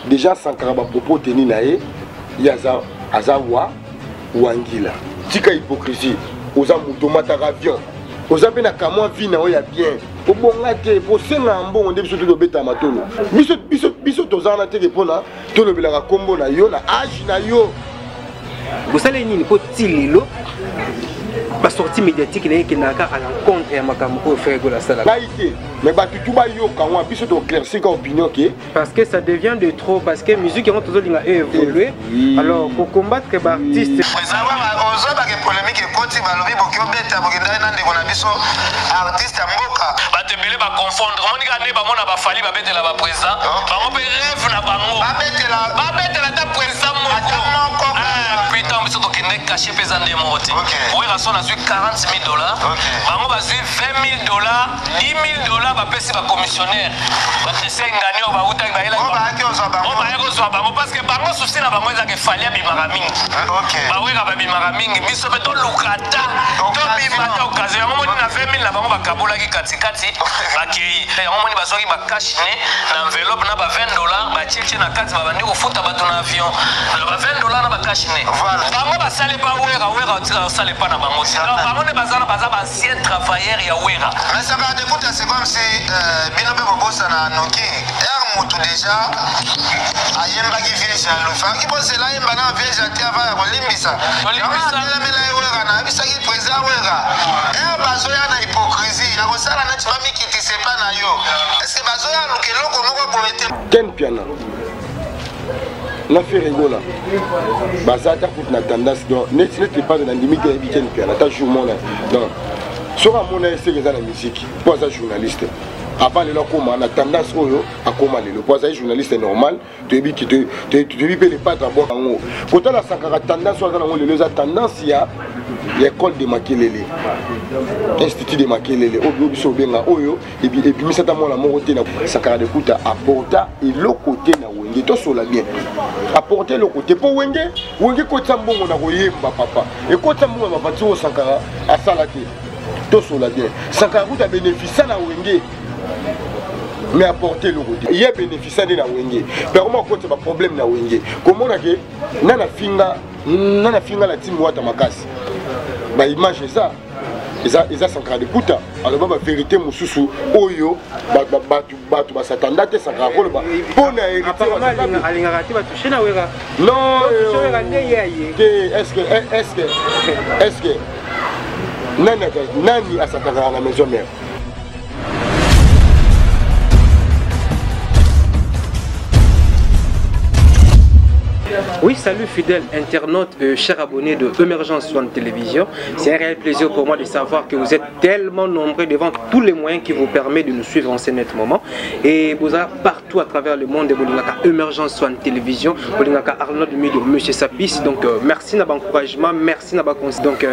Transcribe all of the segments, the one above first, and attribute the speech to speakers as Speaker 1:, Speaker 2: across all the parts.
Speaker 1: déjà Sankara ba propos teni na ye yaza azawa wangila tika hypocrisie oza mutomata avion oza pe na kamwa vie na oya bien obonga te po senga mbongo nde biso to beta matolo biso tozana te pona to lobelaka kombo na yo na âge na yo
Speaker 2: bosala nini po tililo ba sortie médiatique na qui naka à l'encontre ya makambo ko faire go la sala
Speaker 1: laïté mais ba tutu ba yo kanwa biso to claircir ka opinion ke
Speaker 2: parce que ça devient de trop parce que musique yango tozo linga évoluer alors pour combattre que ba artiste
Speaker 3: ça va ozo ba ke polémique ekoti ba lobi bokyo beta bokenda na ndeko na biso artiste mboka ba tebele ba confondre monika ne ba mona ba fali ba betela ba président ba mo pe rêve na bango ba betela ta président moko putain biso to kende caché pesa ndemo oti oui rason a $40,000 bango bazui $20,000 $10,000 ba pesi ba commissionnaire ba tese ngani o ba uta ba ela ba ko bango parce que bango souci na bango ezaka fali abimaka mingi ba weka ba bimaka mingi biso pe to lukata to bimata occasion yango moni na $20,000 na bango ba kabolaki katikati ba kei yango moni bazoki ba cash ne na enveloppe na ba $20 ba cheche na kati ba bandi ko futa bato na avion ba $20 na ba cash ne bango ba sale ba weka tira sale pa na bango bango ne bazana baza ba ancien travailleur ya wera mais ça va écoute c'est comme si bino be bobosa na noki mutu déjà ayemba ki village ya lufa ki bosse la yemba na village ya tia va kolimbisa la mela wera na bisa ki président wera bazoya na hypocrisie ya kosala na tima mikiti sepa na yo est-ce que bazoya lukeloko moko boete
Speaker 1: Ken Piana na fait rigola bazata pour na tendance donc net pas de la limite de Ken Piana ta jour mon donc sera mon c'est que la musique pas un journaliste avant le comment na tendance oyo akoma le pas un journaliste normal tu dis que tu vis les pas d'abord en haut quand la Sankara tendance soit dans le tendance il y a l'école de Makelele institut de Makelele obiso benga oyo et puis misata mo la moroté na Sankara de kuta apporta et le côté na wenge to sola bien apporter le côté pour wenge ko tambongo na koyemba papa et ko tambongo ba bati o Sankara asalate to sola bien Sankara kuta bénéfice na wenge mais apporter le côté il y a bénéfice de la wenge mais comment côté ba problème na wenge comment na ke nana finga la team wata makasi ba image ça eza Sankara de kuta alors ba vérité mususu oyo batu ba satanda te Sankara ko ba pona héritier
Speaker 2: alinga rati ba toucher na wera
Speaker 1: non
Speaker 2: wera ne yaye
Speaker 1: est-ce que nani asakaka na maison mère.
Speaker 2: Oui, salut fidèles internautes, chers abonnés de Emergence One Télévision. C'est un réel plaisir pour moi de savoir que vous êtes tellement nombreux devant tous les moyens qui vous permettent de nous suivre en ce net moment. Et vous êtes partout à travers le monde de Bolingaka Emergence One Télévision, Bolingaka Arnold Mido, Monsieur Sapis. Donc merci n'a encouragement, merci n'a conseil. Donc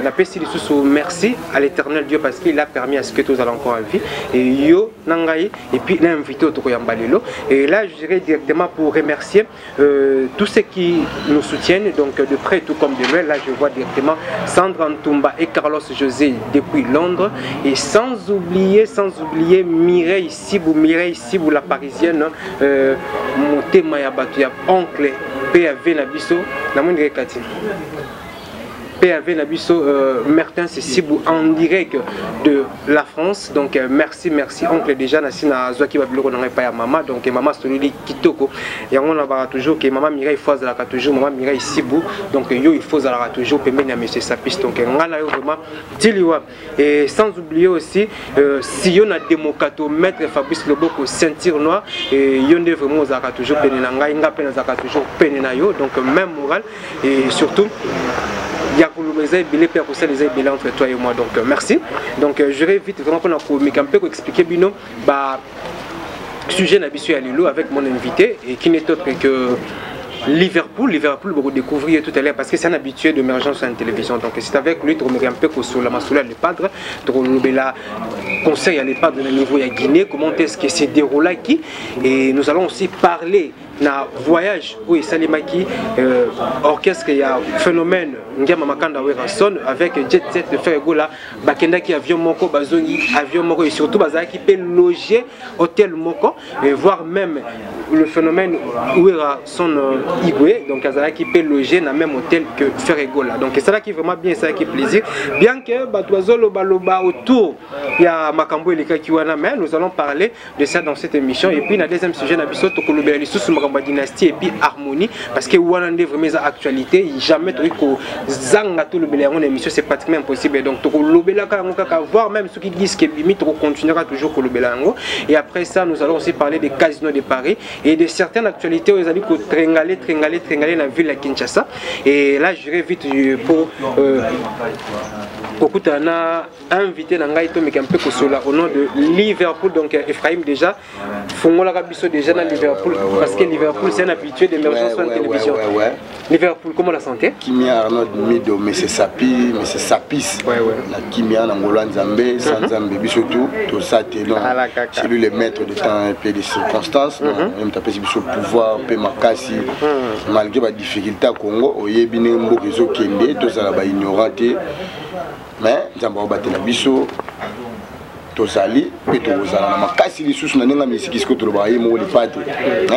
Speaker 2: merci à l'éternel Dieu parce qu'il a permis à ce que tous allons encore en vie. Et yo nangai et puis l'invité au Tokoyambalelo. Et là je dirais directement pour remercier tous ceux qui nous soutiennent donc de près tout comme de loin. Là je vois directement Sandra Ntumba et Carlos José depuis Londres et sans oublier Mireille Sibou la parisienne Motema ya batu ya oncle PAV Nabiso na monde kati PAV Nabiso Martin Sibou en direct de la France. Donc merci oncle déjà Nassina Zwaki Babiloko n'a pas ya maman donc maman Solili Kitoko et on a toujours que maman Mireille Foz la toujours maman Mireille Sibou donc yo il faut la toujours permettre à monsieur Sapis donc on a vraiment Tiliwa et sans oublier aussi si on a démocato maître Fabrice Loboko ceinture noire et yon de vraiment zaka toujours penena ngai nga pena zaka toujours penena yo donc même moral et surtout il y a entre toi et moi donc merci donc je vais vite vraiment pour un peu expliquer bino bah sujet n'habitué à Lilo avec mon invité et qui n'est autre que Liverpool, vous découvrir tout à l'heure parce que c'est un habitué d'émergence à la télévision. Donc c'est avec lui, tu remercie un peu sur la masoula le padre, tu remercie conseil à l'épadre de niveau à Guinée, comment est-ce que c'est déroulé qui et nous allons aussi parler na voyage où Salimaki orchestre il y a phénomène Ngama Makanda Werason avec jet set de Fergola Bakenda qui avion moko bazongi avion moko et surtout bazaki peut loger hôtel moko et voire même le phénomène où son Igwe, donc Azara qui peut loger dans le même hôtel que Ferregola. Donc c'est ça qui est vraiment bien, ça qui est plaisir. Bien que Batoizo Baloba autour, il y a Makambo et les Kakiwana, mais nous allons parler de ça dans cette émission. Et puis le deuxième sujet, nous allons parler de Makambo Dynastie et puis Harmonie, parce que Wanande vraiment les actualités, jamais tu Zanga tout le béléron émission, c'est pratiquement impossible. Donc tu voir même ceux qui disent que limite on continuera toujours pour le bélango. Et après ça, nous allons aussi parler des casinos de Paris et de certaines actualités où ils allaient tringaler dans la ville de Kinshasa. Et là, je vais vite pour on a invité Nangaïto mais un peu au nom de Liverpool. Donc Ephraim déjà, Fongola Rabisso déjà dans Liverpool parce que Liverpool c'est un habitué d'émergence sur la télévision. Liverpool, comment la santé?
Speaker 1: Kimia Arnaud Mido, mais c'est Sapi, mais c'est Sapis. La Kimia Nangola Nzambe, sans Nzambe, surtout, tout ça, c'est lui le maître de temps et puis des circonstances. Même tapé sur le pouvoir, peu makasi, malgré la difficulté à Congo, au Yébine Mbokezo Kende, tout ça là-bas ignoranté. Mais Nzamba Obatela Bisso, Tosali, et Tozala, Makasi, les sous, n'a musique qui se trouve les padres,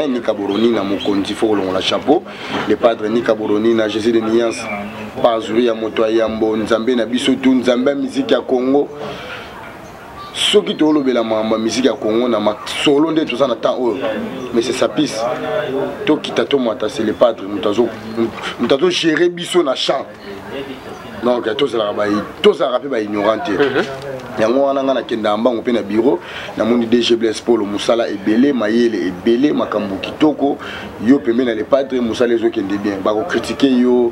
Speaker 1: Nika Boroni, n'a mon conti, faut la chapeau, les padres Nika Boroni, n'a Jésus de Niance, Pazuri, à Moto, Yambo, Nzambe, Nabiso, Nzambe, musique à Congo. Ce qui te roule la musique à Congo, n'a ma solo de tout ça n'attend mais c'est sa piste. Toi qui t'as tout moi, c'est les padres, nous t'avons géré Bisso na chant. Donc tout ça rappelle ignoranté. Yango wana na kenda mbango pe na bureau na moni DG Blaise Paul Musala ebele mayele ebele makambo kitoko yo pembe na les padres Musala les okende bien ba ko critiquer yo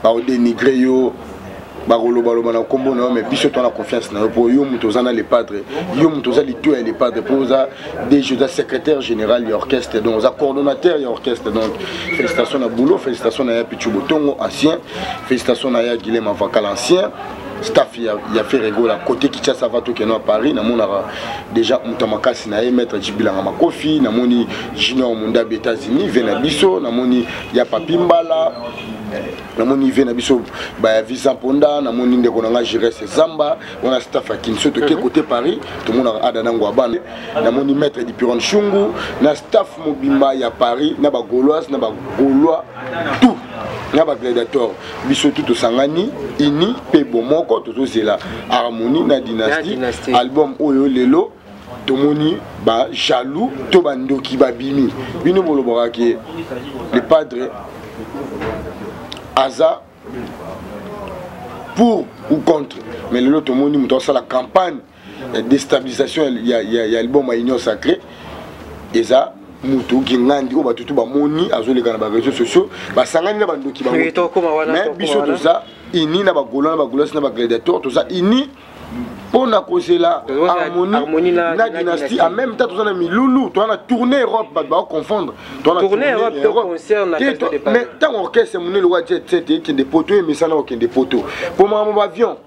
Speaker 1: ba ko dénigrer yo ba ko loba na kombo na mais biso to na confiance na pour yo mutozana les padres yo mutozali to les padres pour ça DG secrétaire général de l'orchestre donc za coordonnateur de l'orchestre donc félicitations à Boulot, félicitations à Pichu Botongo ancien, félicitations à Guilhem Avakal ancien. Staff il a fait rigoler à côté qui ça va tout qui est à Paris na mon déjà Mutamakasi na maître Djibilanga Makofi na moni Junior Munda États-Unis vena biso na moni ya Papi Mbala na moni vena biso ba Visa Ponda na moni ndeko na gérer ses zamba on a staff à Kinshasa qui côté Paris tout le monde a adana ngwaba na moni maître Dipiron Chungu na staff mobimba ya Paris na ba Gaulois tout na ba gladiateur biso tout sangani ini pe bomoko tout zela harmonie na dynastie album oyo lelo tomoni ba jaloux to bandoki babimi bino bolobora ke les padres Aza pour ou contre mais lelo tomoni muto sa la campagne déstabilisation il y a album à union sacrée et ça mutu ngandi o batutu ba moni azoleka na ba réseaux sociaux ba sangani na bandoki ba mais biso to ça ini na ba gola na ba golas na ba gladiateur to ça ini pour na causer la harmonie na dynastie en même temps to na milulu to na tourner Europe ba confondre to na
Speaker 2: tourner Europe to concerne
Speaker 1: mais tant orchestre mon le roi jet set qui des poteaux mais ça na aucun des poteaux pour mon avion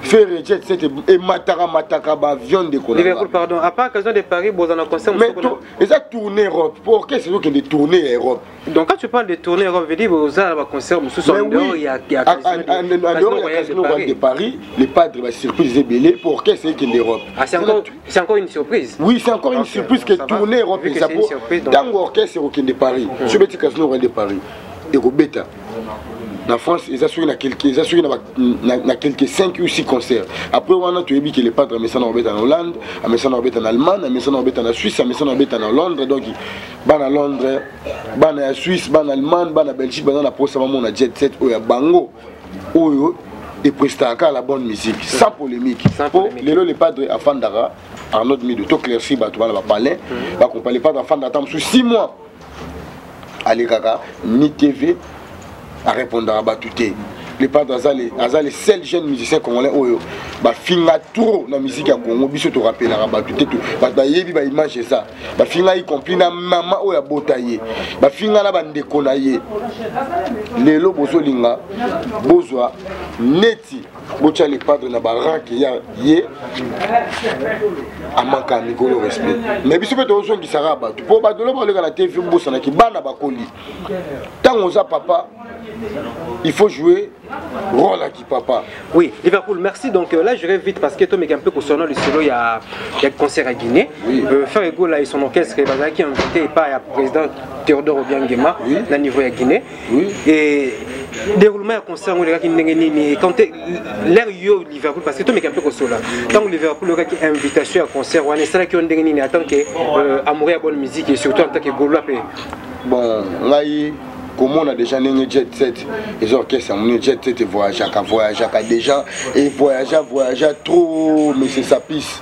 Speaker 1: faire jet set et mataka ba avion de
Speaker 2: Liverpool pardon à part occasion de Paris bon on a concerne
Speaker 1: mais et ça tourner Europe pour orchestre c'est qui de tourner Europe
Speaker 2: donc quand tu parles de tourner Europe veut dire vous avez un concert sous son dehors il y a
Speaker 1: de Paris les padres va surprise belé pour orchestre qui d'Europe
Speaker 2: c'est encore une surprise
Speaker 1: oui c'est encore une surprise que tourner Europe et ça pour dans orchestre qui de Paris ce petit casino de Paris et Robeta en France, ils assurent quelques 5 ou 6 concerts. Après, on a tout que les padres mais ça en Hollande, mais ça en Allemagne, mais ça en Suisse, mais ça en Londres. Donc, ban à Londres, ban à Suisse, ban à Allemagne, ban à Belgique, ban à Poste, on a jet set, ou à Bango, ou et prestaka la bonne musique, sans polémique. Pour les padres à Fandara, Arnaud Mido, tout clairci, tu vas parler, on parle pas d'enfants d'attendre sous 6 mois. Allez, Kaka, ni TV. À répondre à Batouté. Les padres les seuls jeunes musiciens congolais bah finga trop la musique à Congo biso te rappelle à Batouté tout bah yebi bah image ça bah finga y compris na maman oya botaye bah finga na bande konaye lelo bozolinga bozwa neti bocha les padres na baran qui ya ye amaka mikolo respect mais biso peut ozon qui sera Batou pour badolo ba le na TV bossa na ki bana bakoli tango za papa il faut jouer rôle à qui papa.
Speaker 2: Oui, Liverpool, merci. Donc là, je vais vite parce que toi, mais un peu concernant le solo, il y a un concert à Guinée.
Speaker 1: Oui.
Speaker 2: Ferrego, là, et son orchestre, qui est invité par le président Théodore Obiangema,
Speaker 1: oui.
Speaker 2: au niveau de Guinée.
Speaker 1: Oui.
Speaker 2: Et déroulement à concert, quand l'air yo Liverpool, parce que toi, mais un peu concernant. Tant que Liverpool, il y a une invitation à concert, on est ça qui ont déni en tant qu'amoureux à bonne musique et surtout en tant que Gaulois.
Speaker 1: Bon, là, comme on a déjà un jet set, les orchestres ont un jet set et voyagent déjà, et voyagent trop, mais c'est sa piste.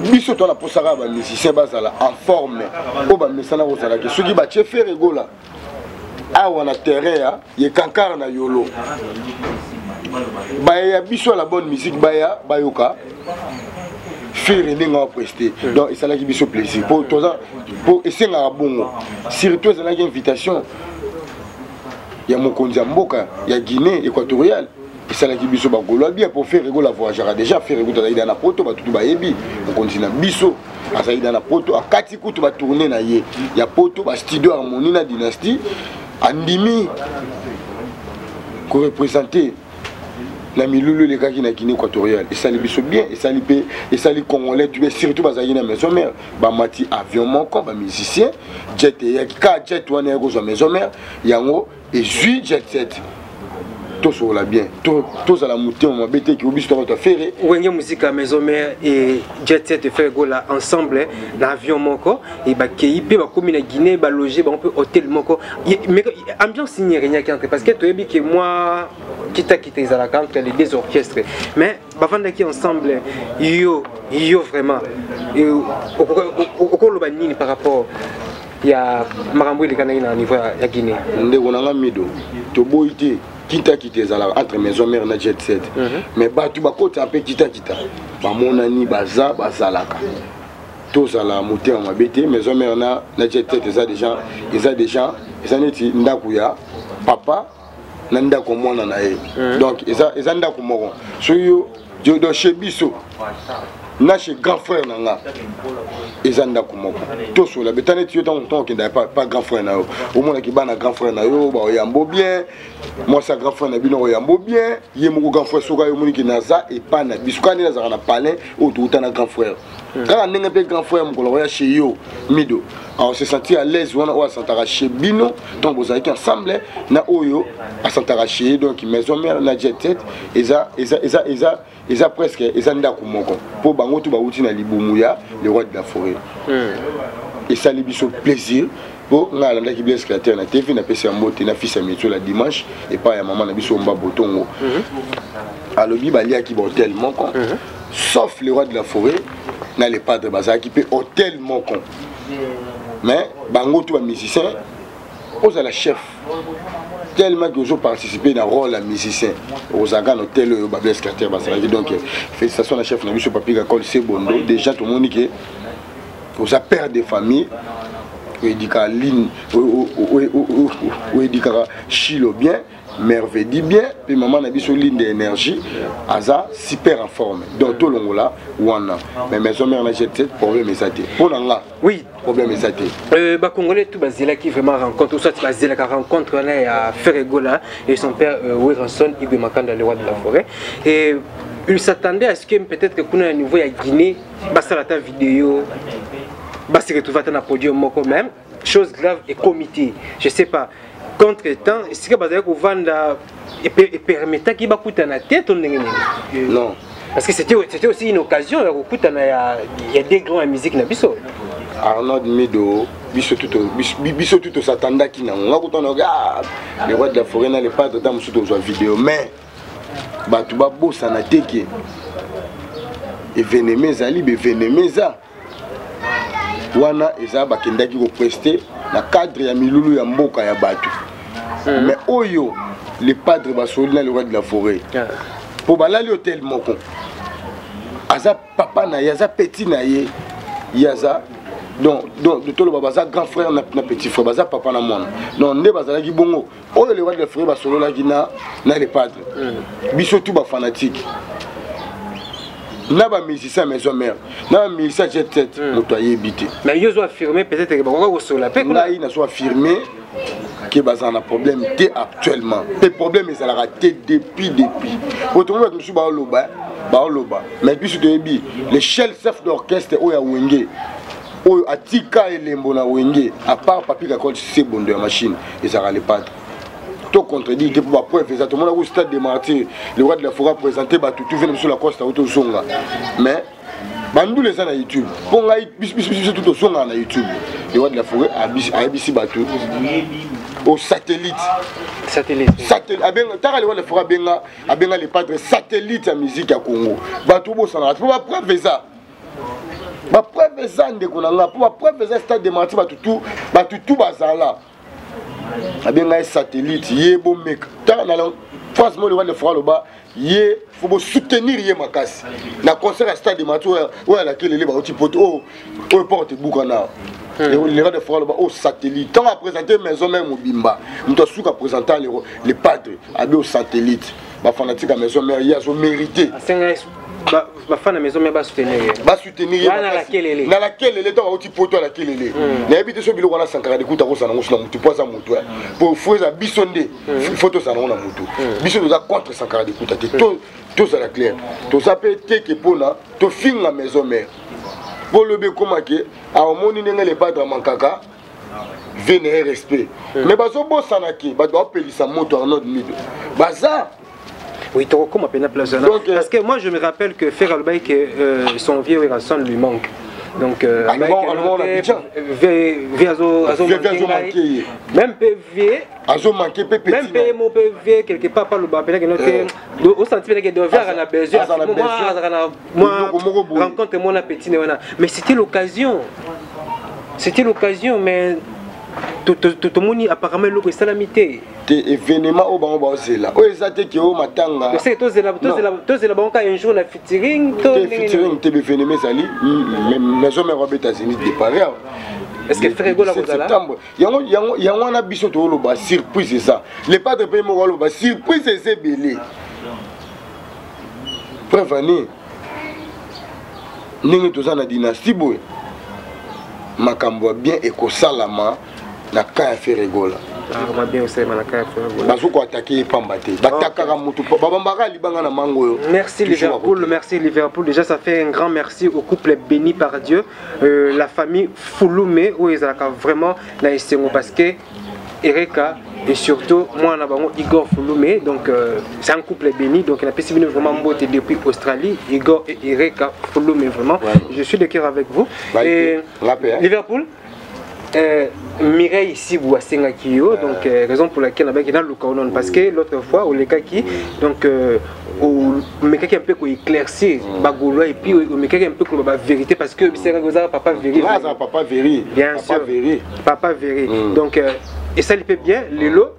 Speaker 1: Biso to la posara ba musicien bazala en forme. O ba mesana kozala ke soki ba che Ferrego là. Ah on a terrain, il y a kankar na yolo. Ba ya biso la bonne musique ba ya bayoka. Faire ndinga prester. Donc et ça là qui biso plaisir. Pour essayer à bongo. Surtout ça là qui invitation. Il y a Mokonzi Mboka, il y a Guinée équatoriale. Et ça là qui biso ba golo bien pour faire Ferrego la voyagera déjà Ferrego dans la poto ba tout ba yebi. Mokonzi na biso asa dans la poto a kati kutu ba tourner na ye. Il y a poto ba studio harmonie na dynastie andimi ko représenter la milulu les gars qui na Guinée équatoriale et ça les biso bien et ça les congolais tu es surtout bazali na maison mère ba mati avion monko ba musicien jet et jet wana go za maison mère yango et jui jet set tout sur la bien tous à la montée on m'a bêté qui oblige de faire
Speaker 2: ouais musique à maison mère et jet set faire go là ensemble l'avion monko et ba ki pe ba comme na Guinée ba loger ba on peut hôtel monko mais ambiance signé rien qui entre parce que tu que moi quitte les alaka entre les deux orchestres mais bavanda qui ensemble yo vraiment et au le banini par rapport il y a marambo les canadiens au niveau ya Guinée
Speaker 1: ndeko na mido to boité quitte les alaka entre maison mère na jet set mais batu ba côté un peu quitte ba monani baza bazalaka tous à la montée on m'a bêté maison mère na jet set ils déjà neti ndakuya papa nanda ko mona na ye donc eza nda ko moko so yo do chez biso na chez grand frère nanga eza nda ko moko to so la betane tu tant que pas grand frère na yo au moins ki bana grand frère na yo ba yambo bien moi ça grand frère na bino yambo bien ye moko grand frère soka yo moni ki naza et pas na bisukani na za na palin ou tout na grand frère quand on est grand frère mon ya chez yo mido on se sentit à l'aise on a sentara chez bino donc vous avez ensemble na oyo à sentara chez donc maison mère na jet set eza presque eza ndako moko pour bango tout ba uti na libumuya le roi de la forêt et ça li biso plaisir pour nga landa ki blesse créateur na TV na pesa mbote na fils amieto la dimanche et pas ya maman na biso mba botongo alobi balia ki hôtel moko sauf le roi de la forêt na les padres baza qui peut hôtel moko mais bango tout ba musicien aux à la chef tellement que vous participez dans le rôle de musicien aux agents hôtel Bablesse Carter donc félicitations à la chef Nabiso Papi Gakol c'est Bondo déjà tout le monde qui aux père de famille Edika Line Edika Chilo bien merveille dit bien puis maman Nabiso ligne d'énergie aza super en forme donc tout le monde là wana mais maison mère na jet set problème est ça pour nanga
Speaker 2: oui
Speaker 1: problème est ça
Speaker 2: bah congolais tout basé qui vraiment rencontre soit basé la rencontre là à Ferrego là et son père Wilson Igwe Makanda le roi de la forêt et il s'attendait à ce que peut-être que kuna niveau ya Guinée bah ça la vidéo bah c'est retrouvé dans podium moko même chose grave et comité je sais pas contre-temps est-ce que bazali ko vanda et permettait qu'il ba kuta na tête
Speaker 1: non
Speaker 2: parce que c'était aussi une occasion ya kuta na ya des grands musique na biso
Speaker 1: Arnaud Mido biso tout s'attendait qui na nga kuta na regarde le roi de la forêt na le pas de temps sous to vidéo mais batu ba bossa na teke et venemeza libe venemeza wana eza bakendaki ko prester na cadre ya milulu ya mboka ya batu mais oyo les padres basoli na le roi de la forêt pour balali hôtel moko aza papa na yaza petit na ye yaza donc tout le baza grand frère na petit frère baza papa na mwana non nde bazalaki bongo oyo le roi de la forêt basolo la gina na les padres biso tout ba fanatique na ba musicien maison mère na musicien jet set moto ayebité
Speaker 2: mais yo zo affirmer peut-être que bako ko sola pe
Speaker 1: là il na so affirmer que baza un problème actuellement. Les problèmes ils ont raté depuis. Autrement que monsieur baoloba. Mais puis les chefs d'orchestre oya wenge. Oyo atika elembo na wenge à part papier kakol c'est bon de la machine ils ont les pas. Tout contredit que pour preuve exactement là au stade de Martyrs le roi de la forêt présenté tout vient sur la costa auto songa. Mais bandou les gens à YouTube. Pour nga bis tout au songa na YouTube. Le roi de la forêt a ABC bateau au satellite. T'as le roi de la forêt benga les padres satellites à musique à Congo. Bateau bo sana pour preuve ça. Ba preuve ça ndeko na nga pour preuve ça stade de Martyrs tout bazala. Abenga satellite yé bon mec. T'as na franchement le roi de la forêt là-bas il faut soutenir yé makasi. Na concert à stade de Martyrs où à laquelle les ba petit poteau au porte boukana. Les roi de forêt là-bas au satellite. Tant à présenter maison même au Bimba. Nous doit sous à présenter les padres au satellite. Ma fanatique à maison mère ils ont mérité.
Speaker 2: Ma femme à la maison mais va soutenir.
Speaker 1: Na laquelle elle est dans petit poteau à laquelle elle est. Na habité sur bilo wana sankara de kuta ko sana ngosuna mutu poza mutu. Pour faire bisonde photo sana na mutu. Bisonde za contre sankara de kuta tout ça la clair. Tout ça peut être que pona to fin la maison mère. Pour le be komake a omoni ndenge les padres mankaka venez respect. Mais bazo bo sanaki ba doit pelisa moto en autre mid. Baza
Speaker 2: oui, tu recommères à place. Parce que moi je me rappelle que Fer Albaï que son vieux garçon lui manque. Donc même PV même mon PV quelque part par le bas au sentiment que devait avoir besoin moi rencontre mon appétit mais c'était l'occasion mais tout le monde apparemment le salamité
Speaker 1: événement au bango là o ezate ki o matanga
Speaker 2: c'est tous la banque un jour la featuring
Speaker 1: te événement sali maison mère aux États-Unis de Paris
Speaker 2: est-ce que frère Gola kozala
Speaker 1: yango na biso to lo ba surprise c'est ça les pas de pays mo lo ba surprise c'est belé prévenir ningi to na dynastie boy makambo bien ekosalama na ka Fer Gola
Speaker 2: merci Liverpool, déjà ça fait un grand merci au couple béni par Dieu, la famille Fouloumé où ils ont vraiment parce que Ereka et surtout moi on a Igor Fouloumé donc c'est un couple béni donc il a pu vraiment beauté depuis Australie Igor et Ereka Fouloumé vraiment je suis de cœur avec vous et Liverpool Mireille ici vous donc raison pour laquelle on a dans le canon parce que l'autre fois au Lekaki donc au mec un peu qu'on éclaircir bagolo et puis au mec un peu qu'on va vérité parce que c'est un papa véri bien sûr papa véri donc et ça lui fait bien les lots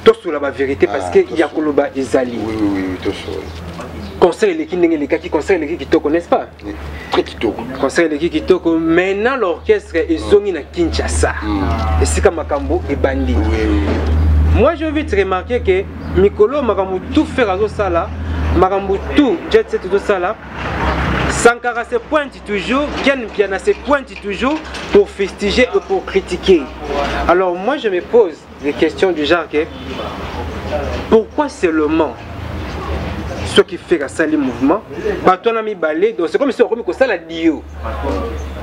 Speaker 2: tout sur la vérité parce que il y a Koloba Ezali
Speaker 1: oui tout sur
Speaker 2: conseil les qui conseil les qui te connaissent pas conseil les qui te maintenant l'orchestre est zongi na Kinshasa et c'est comme Makambo et Bandi moi je veux te remarquer que Mikolo Makambo tout faire à ça là Makambo tout jet set tout ça là Sankara se pointe toujours Ken Piana se pointe toujours pour fustiger et pour critiquer alors moi je me pose des questions du genre que pourquoi seulement ce qui fait à ça les mouvements, on a mis balai, donc c'est comme si on remet ça la dio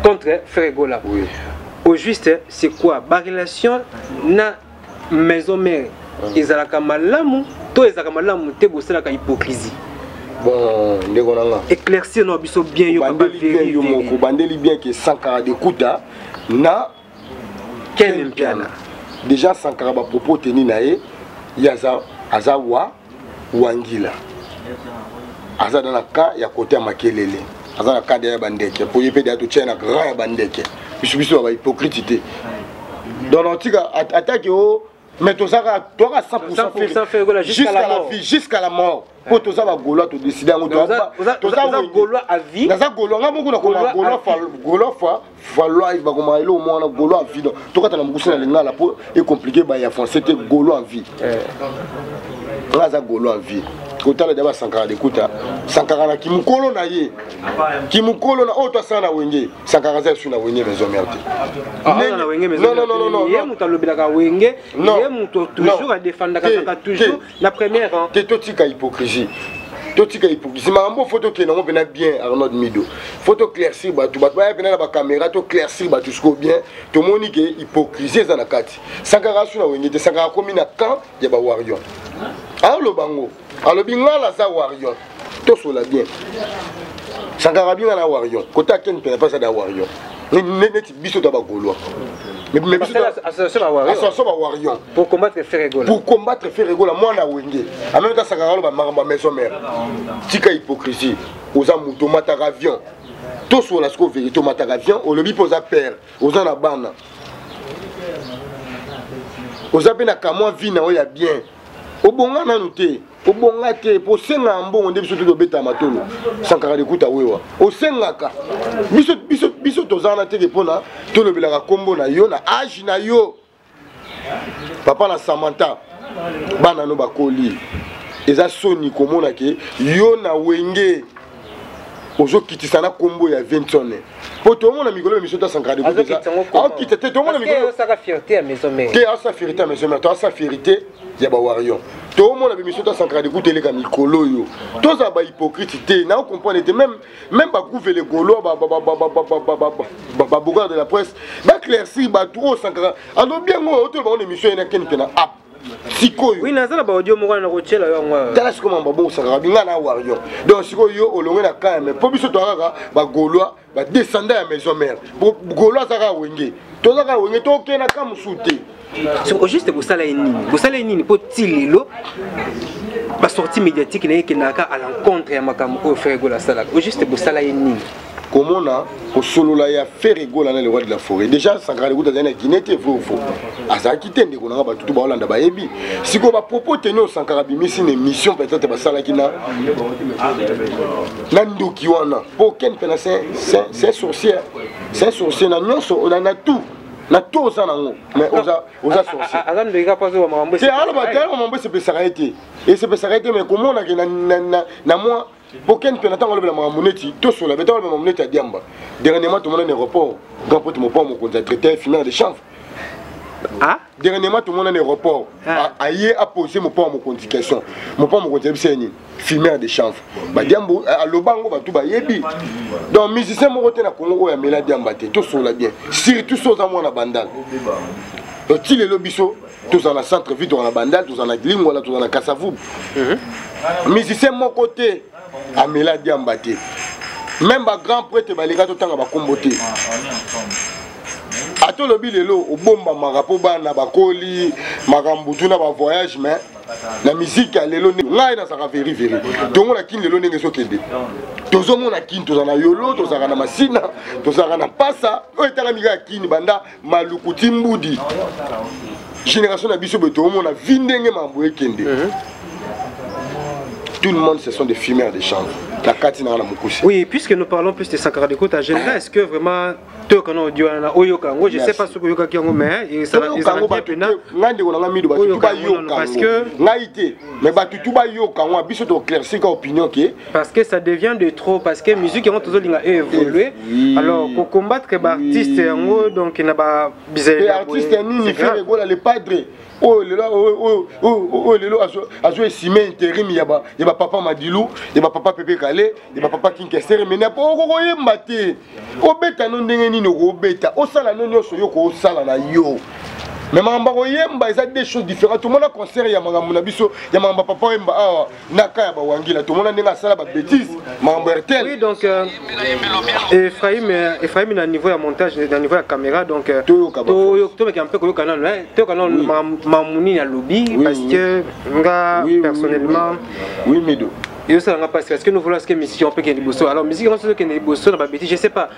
Speaker 2: contre Fer Gola. Oui. Au juste, c'est quoi? La relation na maison mère, ils ont la kamalamu, toi ils ont la kamalamu, t'es bossé la hypocrisie.
Speaker 1: Bon,
Speaker 2: éclaircir nos biseaux bien, yo
Speaker 1: bandeli bien que Sankara de Kuta na
Speaker 2: Ken Piana.
Speaker 1: Déjà Sankara ba propos teni nae, yaza azawa wangila. Aza dans le cas, il y a côté à Makelele. Aza dans le cas de Bandeke. Pour y payer tout tient à grand Bandeke. Je suis sûr qu'il hypocrite. Dans l'antica, attaque au. Mais tout ça, tu auras 100%
Speaker 2: fait
Speaker 1: jusqu'à la vie, jusqu'à la mort. Pour tout ça, va Gaulois te décider.
Speaker 2: Tout ça, Gaulois à vie.
Speaker 1: Dans ça, Gaulois, on a beaucoup de Gaulois, falloir il va comme aller au moins Gaulois à vie. Tout cas, tu as beaucoup de gens là pour est compliqué. Bah, il y a c'était Gaulois à vie. Là, ça Gaulois à vie. kotala d'abord Sankara d'écouta Sankara na kimukolo na ye kimukolo na auto sana wenge Sankara za suna wenge maison mère
Speaker 2: na wenge maison non ye muta lobelaka wenge ye muto toujours à défendre Sankara toujours la première hein
Speaker 1: te totika hypocrisie totika hypocrisie mambo photo ke nango bena bien Arnaud Mido photo claircir ba ya bena ba caméra to claircir ba tout ce bien to monique hypocrisie za na kati Sankara suna wenge te Sankara komi na camp ya ba warrior alo bango alo bingala za warrior to sola bien Sankara binga na warrior kota ken pe pas ça da warrior net biso da ba golo mais biso association ba warrior
Speaker 2: pour combattre Ferregola
Speaker 1: moi na wenge en même temps Sankara lo ba maramba maison mère tika hypocrisie oza muto mataka avion to sola sko vérité mataka avion o lobi poza père oza na bana oza pe na kamwa vie na o ya bien obonga na nuté obonga te po senga mbongo nde biso to beta matolo Sankara d'écouta wewa o sengaka biso tozana te pona to lobelaka kombo na yo na âge na yo papa na Samantha bana no bakoli eza soni komona ke yo na wenge ozo kitisa na kombo ya Vincent po to mona mikolo miso ta Sankara d'écouta kitite te to mona mikolo
Speaker 2: sa fierté à maison mère
Speaker 1: te sa fierté à maison mère to sa fierté ya ba warrior to mona biso ta Sankara d'écouter les mikolo yo to za ba hypocrite te na comprendre te même ba gouver les golo ba bougard de la presse ba claircir ba tout Sankara alo bien ngo to ba on émission na ken pena ah sikoyo
Speaker 2: oui nazala ba audio moko na kochela yo ngwa
Speaker 1: tala siko mamba bon Sankara binga na warrior donc sikoyo olonge na quand même po biso to kaka ba golo ba descendre à maison mère golo zaka wenge to zaka wenge to kena kam soute
Speaker 2: au juste pour ça là nini pour tilelo ba sortie médiatique na yekenaka à l'encontre ya makambo au Ferregola sala au juste pour ça là nini
Speaker 1: comment na au solo la ya Ferregola na le roi de la forêt déjà Sankara d'écouta na Guinée te faux asa kitende ko na ba tutu ba Hollande ba yebi siko ba propos tenir Sankara bimisi une mission peut-être ba sala kina nandoki wana pour ken pena c'est sorcier na nyonso na tout na tout ça nango mais oza sorcier
Speaker 2: azan de ka pazo mambo
Speaker 1: c'est alors ba tellement mambo c'est peut s'arrêter et c'est peut s'arrêter mais comment na moi pour qu'un pénatant on le la moneti tout sur la béton la moneti à Diamba dernièrement tout le monde en aéroport grand pote mon père mon traité finir de chanvre
Speaker 2: ah
Speaker 1: dernièrement tout le monde en aéroport aïe a posé mon père mon condition mon père mon condition filmer de chanvre ba Diambo à lobango ba tout ba yebi donc musicien mon côté na Congo ya mela Diamba tout sur la bien surtout sur za moi na bandal donc il est le biso tous dans la centre ville dans la bandal tous dans la Glingola tous dans la Kassavou musicien mon côté Amela Diamba te même ba grand prêtre balika to tanga ba kombote ato lobi lelo obomba marapo bana bakoli makambutu na ba voyage mais la musique ya lelo ngai na saka veri tongo na kin lelo ndenge sokende tozo mona kin toza na yolo toza na masina toza na pasa o etala mika kin banda malukuti mbudi génération na biso beto mona vindenge mambo ekende tout le monde, ce sont des fumeurs de chanvre. La Katina na Mukusi.
Speaker 2: Oui, puisque nous parlons plus de Sankara d'écouta, est-ce que vraiment je ne sais pas ce que Yoka Kiango mais ça va parce que ça devient de trop, parce que la musique a évolué. Alors pour combattre les artistes, donc il n'y a pas
Speaker 1: les artistes, les padres. Oh lelo azo esime intérim yaba papa Madilou yaba papa Pepe Kale yaba papa Kinkesere mais na po ko yemba te obeta no ndenge nini obeta osala no nyoso yo ko osala na yo mais mamba ko yemba eza des choses différentes tout le monde a concert ya manga na biso ya mamba papa yemba awa naka ya ba wangila tout le monde ndenge sala ba bêtise mamba RTL.
Speaker 2: Oui donc Ephraim na niveau ya montage na niveau ya caméra donc to meka un peu ko canal to canal mamuni na lobby parce que nga personnellement
Speaker 1: oui Mido
Speaker 2: et ça n'a pas parce que nous voulons que mission peut qu'il bosso alors musique on sait que les bosso na ba bêtise je sais pas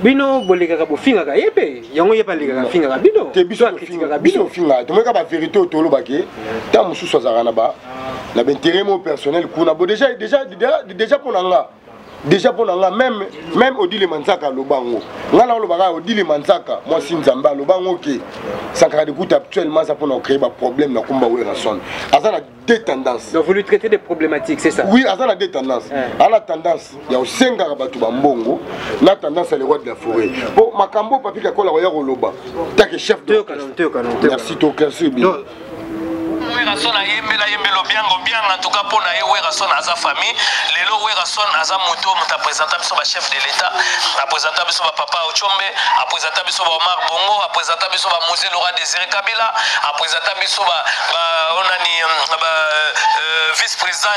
Speaker 2: bino boleka ka bofinga ka yebe yango yeba leka ka finga ka bino
Speaker 1: te biso critique ka bino finga to meka ba vérité to lo bake ta mususu azara na ba na intérêt mo personnel kuna bo déjà pour nanga déjà pour nga même Odile Manzaka lobango nga na lobaka Odile Manzaka moi si nzamba lobango ke ça ka d'écoute actuellement ça pour nous créer des problèmes na komba wera son azana deux tendances.
Speaker 2: Donc vous lui traitez des problématiques, c'est ça?
Speaker 1: Oui, azana deux tendances. À la tendance il y a osenga batu ba mbongo na tendance à le roi de la forêt bon makambo papi ka kola ya loba ta que chef de merci to merci bien
Speaker 3: Werason ayembela yembelo biango bianga en tout cas pour na Werason aza famille lelo Werason aza moto muta présenter biso ba chef de l'état a présenter biso ba papa Ochombe a présenter biso ba Omar Bongo a présenter biso ba Mosé Laurent Désiré Kabila a présenter biso ba onani ba vice-président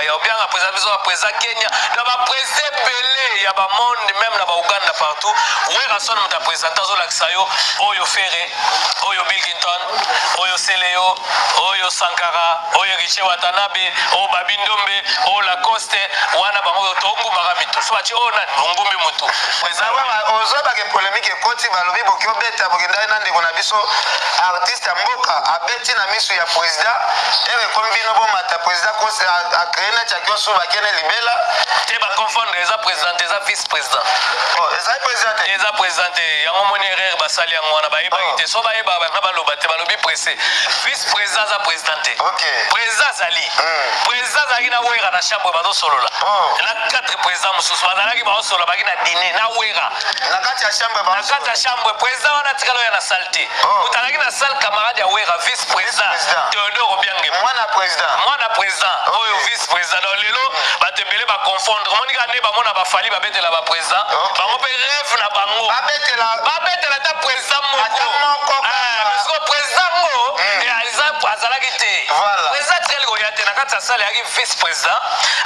Speaker 3: ya Obianga a présenter biso ba président Kenya na ba président belé ya ba monde même na ba Uganda partout Werason muta présenter zo laksayo oyo Ferré oyo Bill Clinton oyo Seleo oyo Sankara, oyo Riche Watanabe, oyo Babindombe, oyo Lacoste, wana bango tongu maramitu. So ati ona ngumbi mutu. Prezawa ozo ba ke polémique koti balobi bokyo beta bokenda na ndeko na biso artiste mboka abeti na misu ya président. Ere kombino bo mata président ko a créer na chakyo so ba kene libela. Te ba confondre eza président eza vice président. Oh, eza président. Eza président yango moni erreur basali yango wana ba yeba ite so ba yeba ba baloba te balobi pressé. Vice président za présidenté. OK. Président Zali. Président Zali na wera na chambre bazo solola. Na 4 présidents mususu bazalaki bazo solola baki na dîner na wera. Na kati ya chambre bazo. Na kati ya chambre président wana tikalo ya na salle. Utalaki na salle camarade ya wera vice président. Théodore Obiange. Mwana président. Oyo vice président lelo batebele ba confondre. Monika ne ba mona ba fali ba betela ba président. Ba ngope rêve na bango. Ba betela ta président moko. Parce que président ngo azalaki te président tel goyate na kati ya salle yaki vice président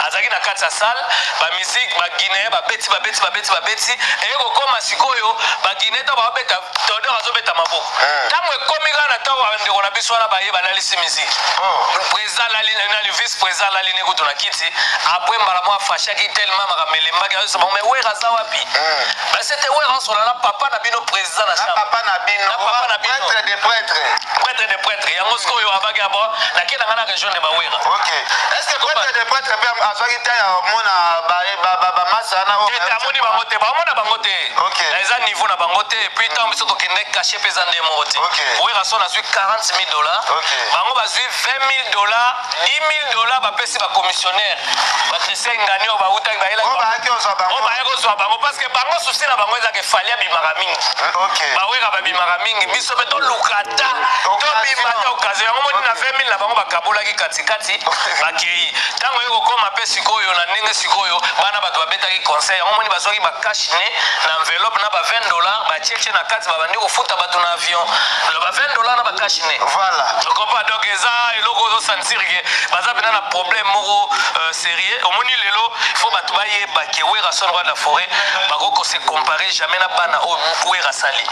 Speaker 3: azalaki na kati ya salle ba musique ba Guinée ba beti et kokoma sikoyo ba Guinée to ba beta Théodore azobeta maboko tango ekomi kana tawo ndeko na biso wana baye balalisi musique président la vice président la ligne kutu na kiti après mbala mo afashaki tellement makamelembaki azo ba mais wera za wapi ba c'était wera on sona na papa na bino président na chambre papa na bino prêtre de prêtre yango skoyo abaki abo na kena ngana région de Bawera. OK. Est-ce que prêtre de prêtre pe azwaki ta ya mona ba masa na o te amoni bangote ba mona bangote. OK. Eza niveau na bangote puis tant biso to kende cacher pesa ndé mote. OK. Wera sona azwi $40,000. OK. Bango bazwi $20,000, $10,000 ba pesi ba commissionnaire. Ba Christian Nganyo ba uta ba ela. O ba ke ozo bango. O ba eko zo bango parce que bango souci na bango eza ke falia bi maramingi. OK. Ba wera ba bi maramingi biso be to lukata. To bi mata occasion yango moni na 20,000 la bango bakabolaki katikati bakei tango yoko koma pe sikoyo na ndenge sikoyo bana bato babetaki conseil yango moni bazwaki ba cash ne na enveloppe na ba $20 ba cheche na kati babandi kofuta bato na avion ba $20 na ba cash ne voilà okopa donc eza eloko ozo sentir ke baza pena na problème moko sérieux omoni lelo il faut bato bayeba ke wera son roi de la forêt bakoko se comparer jamais na bana o wera sali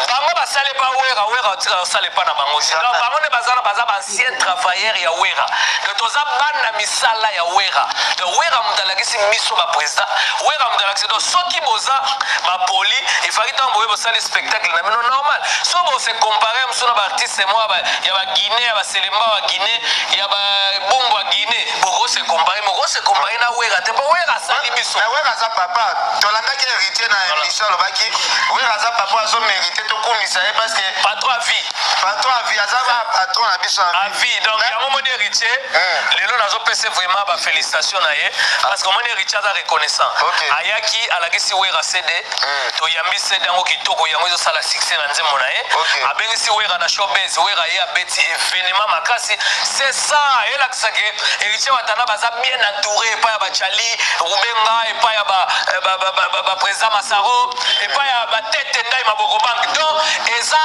Speaker 3: bango basale pa wera otira osale pa na bango bango ne bazana baza ancien travailleur ya wera de toza bana misala ya wera de wera mutalakisi miso ba président wera mutalakisi do soki boza ba poli il fallait tant boye bosali spectacle na mino normal so bo se comparer msuna ba artiste moi ba ya ba Guinée ya ba Selemba wa Guinée ya ba Bongo wa Guinée bo se comparer na wera te bo wera sali miso na wera za papa tolandaki héritier na émission lobaki wera za papa azo mériter to komisa parce que patron à vie azaba patron na biso à vie donc yango moni héritier lelo nazo pese vraiment ba félicitations na ye parce que moni héritier za reconnaissant ayaki alakisi wera CD to yambi CD yango kitoko yango ezo sala succès na nzembo na ye abengisi wera na showbiz wera ye abeti événement makasi c'est ça elakisa ke héritier watana baza bien entouré pa ya bachali Rubenga et pa ya ba président Masaro et pa ya ba tête ndai maboko bank donc eza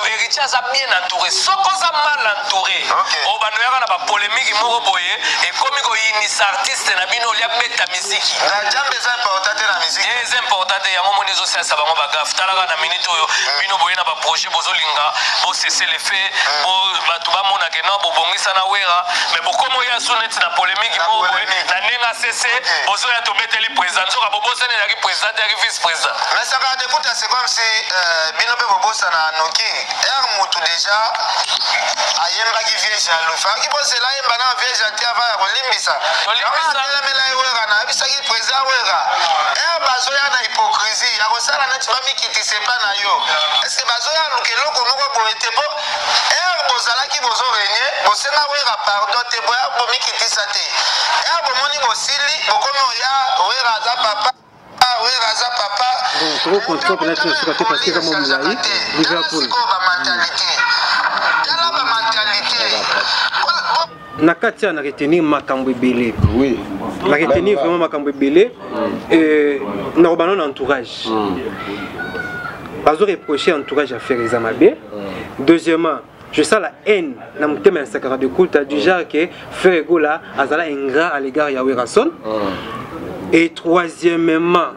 Speaker 3: héritier za bien entouré soko za mal entouré o bano yaka na ba polémique moko boye et comme ko inisa artiste na bino lia beta musique na jambe za important na musique c'est important yango moni zo sa bango ba gaf talaka na minute oyo bino boye na ba projet bozo linga bo cesser les faits bo batu ba mona ke non bo bongisa na wera mais bo komo ya sonet na polémique moko boye na nenga cesser bozo ya to beteli président zo ka bo bosane ya ki président ya ki vice président mais ça va d'écoute c'est comme si bino be bo bosa na noki moto déjà ayembaki vieille alo faki bozela yemba na vieille ati ava ya kolimbisa telemela ewera na yebisaki président wera bazoya na hypocrisie ya kosala neti bamikitisa epa na yo eske bazoya luka eloko moko boye te po bozalaki bozorenye bosenga wera pardon te boya bomikitisa te bomoni bosili bokomi oya wera aza papa wera aza papa
Speaker 2: na kati ya na retenir makambo ebele na retenir vraiment makambo ebele na kobana na entourage bazo reprocher entourage à faire eza mabe. Deuxièmement, je sens la haine na mutema ya sakara de kuta du genre que Frère Egola azala ingrat à l'égard ya Werason. Et troisièmement,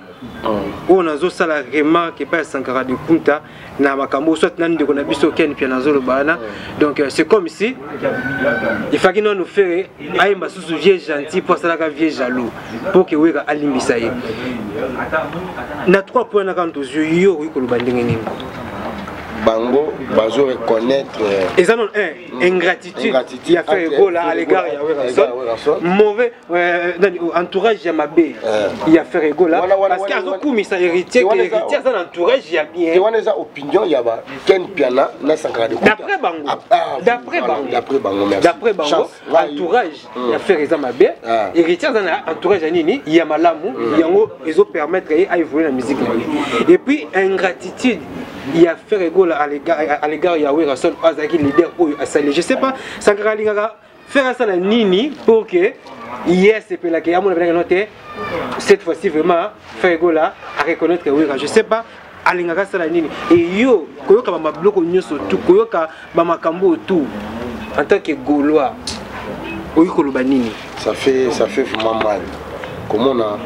Speaker 2: on a aussi la remarque pas Sankara de Kunta na makambo soit nan de kona biso ken pia nazo le bana. Donc c'est comme si il fallait nous faire aïmba sous vieux gentil pour ça la vieux jaloux pour que weka alimbisa ye. Na 3 points na kanto yo ko lo bandenge nini.
Speaker 1: Bango bazo reconnaître
Speaker 2: et ça non ingratitude il a fait Egola à l'égard ya Werason mauvais entourage ya mabe il a fait Egola parce que azo kumisa héritier que héritier ça entourage ya bien
Speaker 1: wana eza opinion ya ba Ken Piana na Sankara de Kuta
Speaker 2: d'après bango entourage ya fait eza mabe héritier ça entourage ya nini ya malamu yango ezo permettre à évoluer la musique et puis ingratitude il a fait Egola à l'égard ya Werason azaki leader oyo asali je sais pas Sankara lingaka faire ça na nini pour que yes et puis la que amona benga noter cette fois-ci vraiment faire Egola à reconnaître que Werason je sais pas alingaka ça na nini et yo koyoka ba mabloko nyoso tout koyoka ba makambo tout en tant que Gaulois oyo koloba nini
Speaker 1: ça fait vraiment mal. Comment on a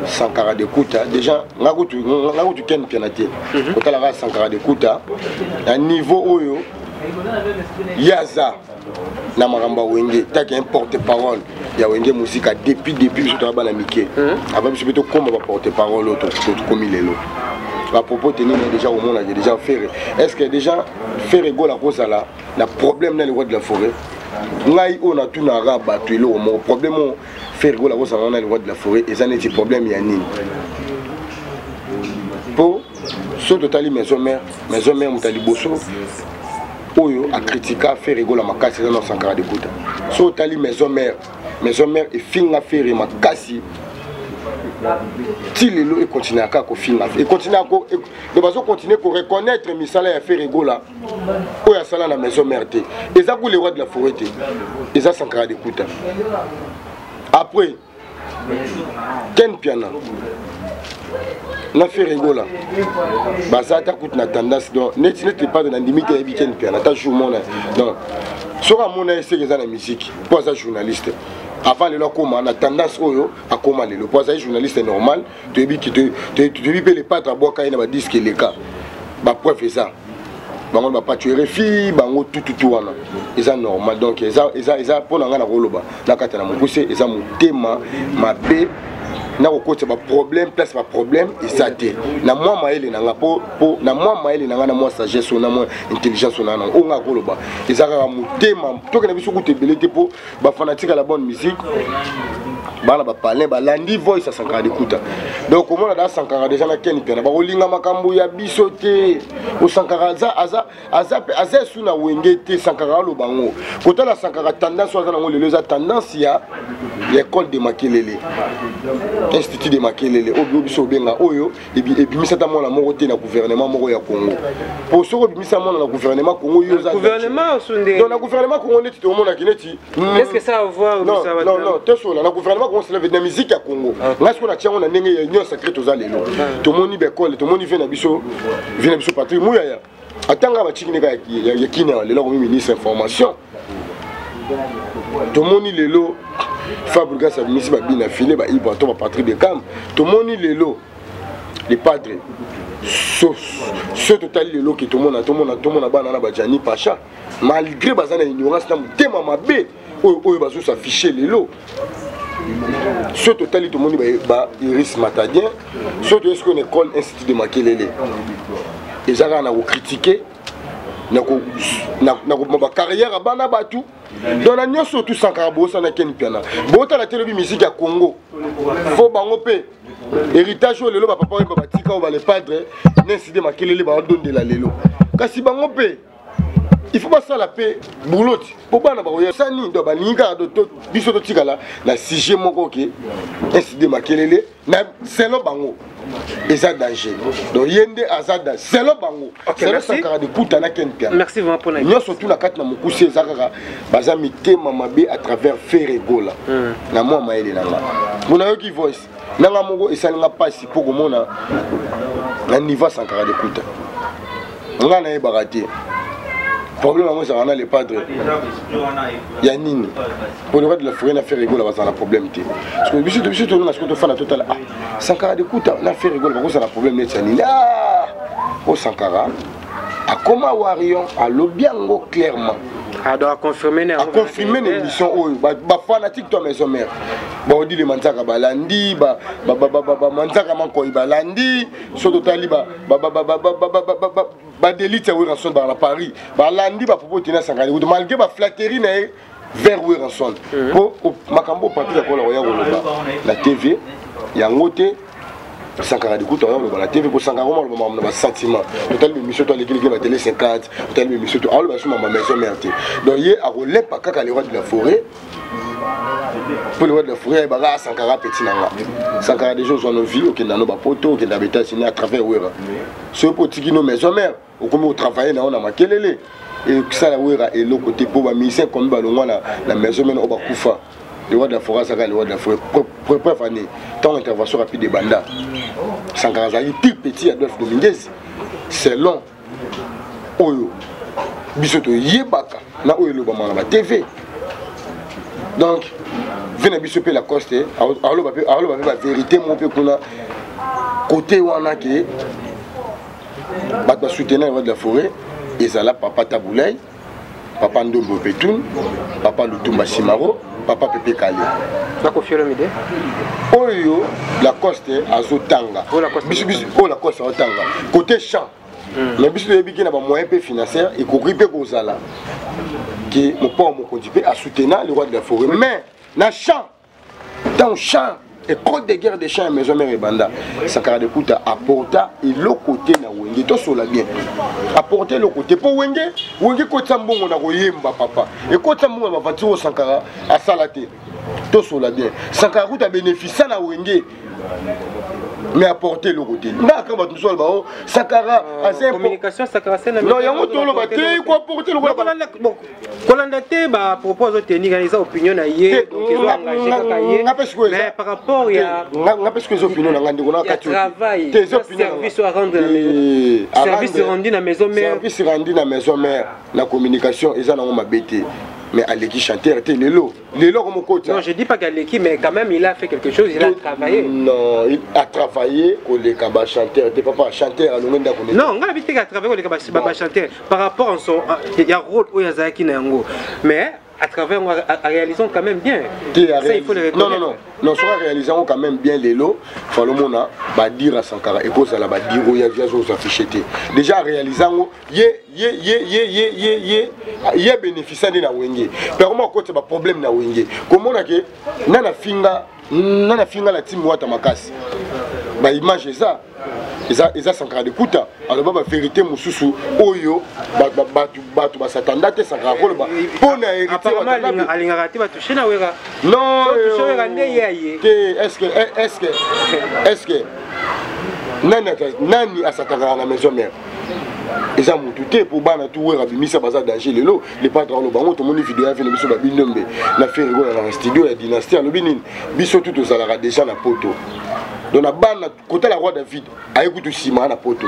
Speaker 1: Sankara de Kuta déjà ngakutu Ken Piana te kota la Sankara de Kuta à niveau oyo yaza na maramba wenge ta qui porte-parole ya wenge musique depuis surtout ba la Mickey avant je peux te comme porte-parole autre comme il est là à propos tenir déjà au monde a déjà fait est-ce que déjà faire Egola comme ça là la problème dans les rois de la forêt ngai on a tout na rabattu le mon problème faire Egola comme ça on a les rois de la forêt et ça n'est pas problème ya nini pour ce total maison mère mutali bosso oyo a critiqué faire Egola makasi dans Sankara de Kuta so total maison mère et finga faire makasi Tilelo et continue à finir et continue à continuer à reconnaître misala ya faire Egola o ya sala na maison mère te et ça pour les rois de la forêt et ça Sankara de Kuta après Ken Piana na faire Egola bazata coûte na tendance donc net pas de la limite et Ken Piana ta jour mon donc sera mon essai que ça la musique pour ça journaliste avant le comment on a tendance à comment le pour ça journaliste normal tu dis que tu les pas à boire quand il va dire que les cas bah preuve ça bango ba pas tuer filles bango tout wana c'est normal donc ça pour na roloba na kata na mokuse ça motema mabe na kokoti ba problème place ba problème et ça té na moi maele na nga po na moi maele na nga na moi sagesse na moi intelligence na nga o nga koloba ça ka motema to kana biso ko tebele te po ba fanatique à la bonne musique bana ba parler ba landi voice à Sankara de Kuta donc comment on a Sankara déjà na Ken Piana ba kolinga makambo ya biso te o Sankara aza suna wenge te Sankara lo bango kota la Sankara tendance wa na ngo le za tendance ya l'école de Makelele institut de Makelele obi biso benga oyo et misata mona moko te na gouvernement moko ya Congo pour so bimisa mona na gouvernement Congo yo za
Speaker 2: gouvernement sunde
Speaker 1: dans le gouvernement congolais tu mona kineti
Speaker 2: est-ce que ça va voir
Speaker 1: non te so na gouvernement on se lève de la musique à Congo là ce qu'on a tient on a ndenge ya union sacrée to za lelo to moni bekole to moni vena biso Patrick Mouyaya atanga ba chikine ka ya kina lelo comme ministre information to moni lelo Fabrigas a mis ba bina filé ba iba to ba Patrick Bekam to moni lelo les padres ce total lelo qui to mona bana na ba Jani Pacha malgré bazana ignorance na mutema mabe oyo bazo s'afficher lelo ce total tout le monde ba Iris Matadien surtout est-ce qu'on école institut de Makelele et ça on a critiqué na carrière bana batu donc na nyoso tout Sankara bosa na ken piana bota la télé musique ya Congo faut bango pe héritage lelo ba papa ba batika ba les padres n'incidé makelele ba donner la lelo kasi bango pe il faut pas ça la paix boulot pour bana ba yo sani do ba ninga do biso to tikala na sujet moko ke incidé makelele na selo bango eza danger donc yende azada selo bango c'est le Sankara de Kutana kenpia
Speaker 2: merci vraiment pour la
Speaker 1: nous surtout la carte na mukuse ezaka baza mitema mabe à travers Ferregola na moi maele na nga mona yo ki voice nanga moko esalinga pasi pour komona na niveau Sankara de Kuta nga na ebaraté problème moi ça les padres Yanine pour le reste de la forêt na Ferregola va ça un problème parce que biso to na ce que fait total Sankara de Kuta na Ferregola va ça un problème net Yanine au Sankara a comment Warion a lobiango clairement
Speaker 2: a doit confirmer
Speaker 1: l'émission ba fanatique toi maison mère ba odi le manzaka balandi ba manzaka manko balandi so totali ba d'élite à Ranson dans Paris ba landi ba popo tena Sankara malgré ba flatterie na vers Ranson pour makambo parti la kola ya la TV ya ngote Sankara de Kuta on la TV pour Sankara on a sentiment total émission toi les la télé 50 total émission toi on va sur ma maison mère donc hier à relais pas kaka les rois de la forêt pour le roi de la forêt ba Sankara petit nanga Sankara des gens ont vie OK dans nos poto OK d'habitat signé à travers Wera ce petit qui nos maison mère au comment travailler na on a makelele et ça la Wera et l'autre côté pour ba mission comme balonga la maison mère au bakufa le roi de la forêt ça le roi de la forêt preuve année tant intervention rapide des bandas Sankara zali petit Adolphe Dominguez c'est long oyo bisoto yebaka na oyo lo ba na TV donc venez bisoper la coste alors la vérité mon peu qu'on a côté wana ke ba soutenir le roi de la forêt ezala papa Taboulay papa Ndombo Petoun papa Lutumba Simaro papa Pepe Kale
Speaker 2: na confier l'idée
Speaker 1: oyo la coste azotanga la coste azotanga côté champ mais biso yebiki na ba moyen peu financier et ko griper kozala qui mon père mon conduit à soutenir le roi de la forêt mais na champ dans champ et code de guerre des champs maison mère et banda Sankara de Kuta apporta et le côté na wenge to sola bien apporter le côté pour wenge ko tambongo na koyemba papa et ko tambongo ba vati au Sankara à salate to sola bien Sankara Kuta bénéficie na wenge mais apporter le côté na ka batu so ba Sankara assez
Speaker 2: communication Sankara c'est
Speaker 1: non ya moto lo ba te ko apporter le côté
Speaker 2: kolanda te ba propose tenir les opinions na yé donc ils ont engagé kaka yé mais par rapport ya
Speaker 1: nga parce que les opinions na ndiko na kati
Speaker 2: travail service à rendre service rendu na maison mère
Speaker 1: service rendu na maison mère la communication ils en ont mabete mais Aleki chanteur était Lelo comme coach.
Speaker 2: Non, je dis pas qu'Aleki, mais quand même il a fait quelque chose, il a travaillé.
Speaker 1: Non, il a travaillé pour les cabas chanteurs. T'es pas chanteur à l'Omenda.
Speaker 2: Non, on a vu qu'il a travaillé pour les cabas chanteurs. Par rapport à son, il y a un rôle où il y a Zaki Nango, mais à travers moi, réalisons quand même bien. Ça, il faut le reconnaître.
Speaker 1: Non, soit réalisons quand même bien Lelo. Fallo mona, bah dire à Sankara, et cause à la bah dire où il y a déjà aux affiches. Déjà réalisons, yé bénéficiant de na wenge. Par moi côté bah problème na wenge. Comment on a que nana finga la team wata makasi. Bah image ça. Eza Sankara de Kuta alors ba vérité mususu oyo batu ba satanda te Sankara ko ba pona héritier
Speaker 2: apparemment alingati ba toucher na wera
Speaker 1: non
Speaker 2: toucher wera ndé yaye
Speaker 1: est-ce que nani asataka na maison mère eza mutu te pour bana tout wera bimisa baza danger lelo les padres lo bango to moni vidéo avec biso ba binombe na Ferregola na studio ya dynastie alobini biso tout ozalaka déjà na poto. Donc la bande côté la roi David a écouté Sima na poto.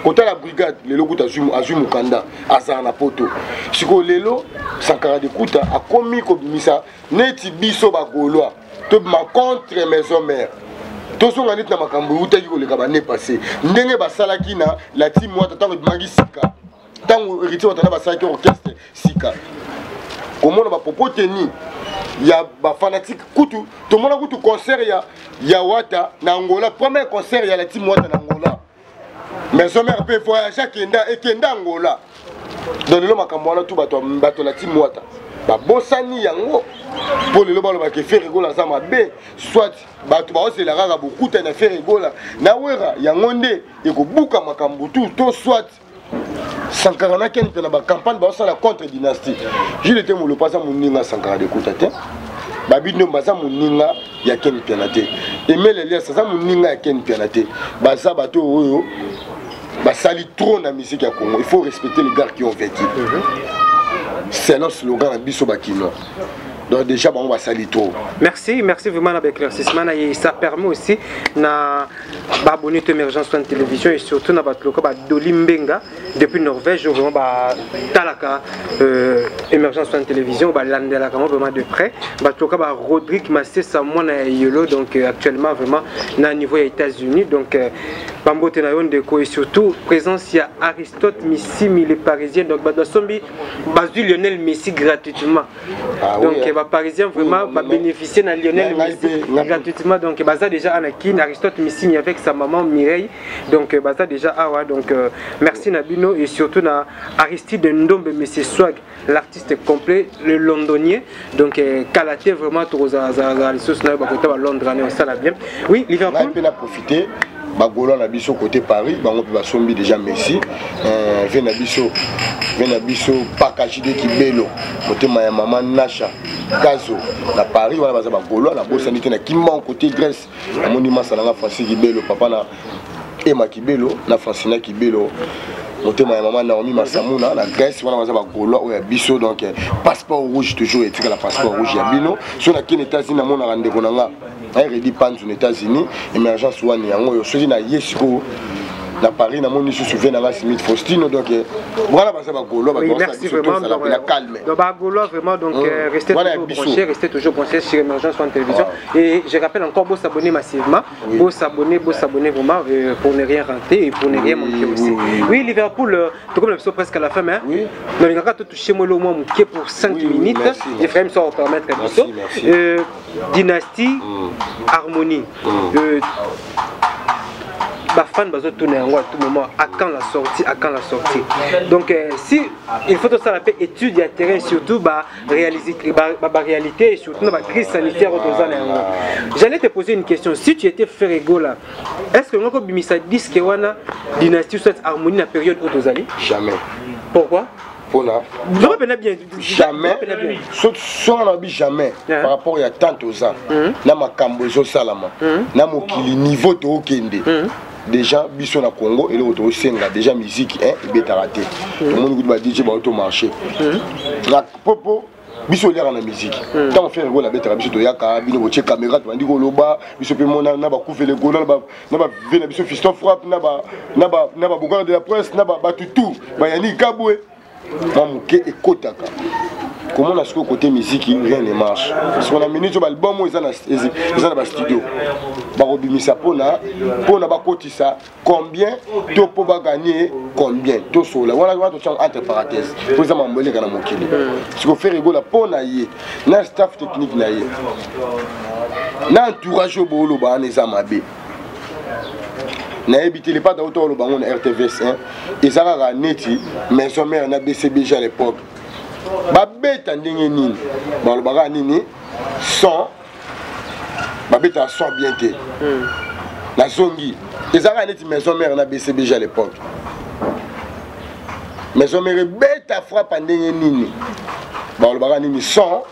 Speaker 1: Côté la brigade le logo Azum Kanda azar na poto. Siko lelo Sankara de Kuta a commis comme misa neti biso ba goloa. To ma contre maison mère. To so ngani na makambo utaki ko le kabane passé. Ndenge ba salaki na la team moi tango magi sika. Tango héritier watana ba salaki orchestre sika. Comment on va proposer ni il y a ba fanatique kutu tout le monde a kutu concert ya wata na Angola premier concert il y a la team wata na Angola mais son mère peut voyager kenda Angola donc lelo makambo wana tout bato na team wata babosani yango pour lelo balo ke faire rigola za mabe soit bato baosela kaka bokuta na faire rigola na wera yango nde ekobuka makambo to soit Sankara na ken na ba campagne baosala contre dynastie je l'étais mo le pas moninga Sankara de kutate babino baza moninga ya ken pianate emele lia ça moninga ya ken pianate baza bato oyo basali trop na musique ya Congo. Il faut respecter les gars qui ont vécu. C'est notre slogan biso bakino. Donc déjà on va salir trop.
Speaker 2: Merci vraiment avec l'éclaircissement et ça permet aussi na abonner à Émergence One Télévision et surtout na batloko ba Dolimbenga depuis Norvège vraiment ba talaka Émergence One Télévision ba landela vraiment de près batloko ba Rodrigue Massessa mona yolo donc actuellement vraiment na niveau des États-Unis donc bambote na yondeko et surtout présence il y a Aristote Missimi les Parisiens donc ba sombi bazu Lionel Messi gratuitement. Donc Parisien vraiment va bénéficier de Lionel Messi gratuitement donc baza déjà Anakin Aristote Missimi avec sa maman Mireille donc baza déjà awa donc merci Nabino et surtout na Aristide Ndombe Monsieur Swag l'artiste complet le londonien donc Kalaté vraiment tous les ressources na ba côté ba Londres on ça la bien oui Liverpool
Speaker 1: on a profité Bagolo na biso côté Paris bango pe basombi déjà Messi vena biso pakajide kibelo motema ya maman Nasha Kazo na Paris wana baza bagolo na bosani te na Kimon côté Grèce na monument salanga Francis Kibelo papa na Emma Kibelo na Francina Kibelo motema ya maman Naomi Masamuna na Grèce wana baza bagolo oya biso donc passeport rouge toujours etika la passeport rouge ya bino so na kin États-Unis na mona rande konanga Redi Panz aux États-Unis, Émergence One Yango, je suis na Yesco, na Paris, na mon issue souvient na Smith Faustino, donc voilà, ça va Golo,
Speaker 2: merci vraiment,
Speaker 1: calme.
Speaker 2: Donc Golo vraiment donc restez toujours branché sur Émergence One Télévision et je rappelle encore beau s'abonner massivement, beau s'abonner vraiment pour ne rien rater et pour ne rien manquer aussi. Oui Liverpool, tout comme l'épisode presque à la fin, mais on va toucher moi le moins pour 5 minutes, je ferai ça va permettre à bientôt. Dynastie, harmonie. Les fans vont tourner à tout moment, à quand la sortie. Donc si il faut ça la paix étude à terrain surtout réalité et surtout la crise sanitaire aux j'allais te poser une question, si tu étais Ferrego là, est-ce que nous bimisa disque wana dynastie soit harmonie la période aux
Speaker 1: jamais.
Speaker 2: Pourquoi?
Speaker 1: Jamais, jamais par rapport à tant aux ans, na makambozo salama, na mokili niveau to okende. Déjà biso na Congo et le auto senga déjà musique beta raté. Le monde va DJ ba auto marché. Na popo biso lera na musique. Tant on fait la beta biso to yaka bino boche caméra to ndiko loba biso pe mona na ba couvrir le golo na ba vena biso fiston frappe na ba bougar de la presse na ba tutu ba yani kabwe. Mamuke ekotaka. Comment on a ce côté musique rien ne marche. Parce qu'on a mené sur l'album ils ont dans studio. Barobimisa pona ba kotisa combien to po ba gagner combien to sola. Voilà on to entre parenthèses. Pour ça m'embelé kana mokili. Ce qu'on fait rigola pona yé. Na staff technique na yé. Na entourage bolo ba neza mabe. Na habité les pas d'auteur le bangon RTVS1 et ça a neti maison mère na BCBG à l'époque ba beta ndenge nini ba le baga nini 100 ba beta 100 bien té la zongi et ça a neti maison mère na BCBG à l'époque maison mère beta frappe ndenge nini ba le baga nini 100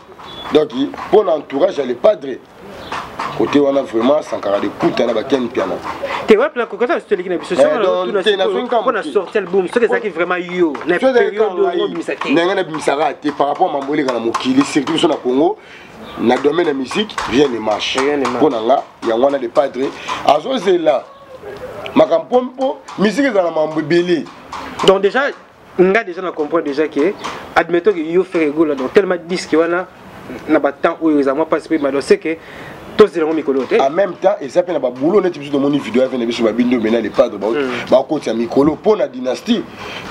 Speaker 1: donc pour l'entourage elle est padre côté on a vraiment Sankara de Kouta na ba ken piano.
Speaker 2: Tu vois plan quand tu te l'équipe on a sorti l'album ce qui vraiment yo na période de misaki.
Speaker 1: N'engana bimisara te par rapport à Mamboli kana mokili surtout sur la Congo na domaine de musique rien ne marche. Pour nanga ya wana de padre azozela makampompo musique za na mambobeli.
Speaker 2: Donc déjà on a déjà comprendre déjà que admettons que yo Ferrego là donc tellement disque wana na ba temps où ils ont participé mais c'est que en
Speaker 1: même temps, ils s'appellent un boulot, les types de mon vidéo avec les bindo maintenant les padres, côté à Mikolo pour la dynastie.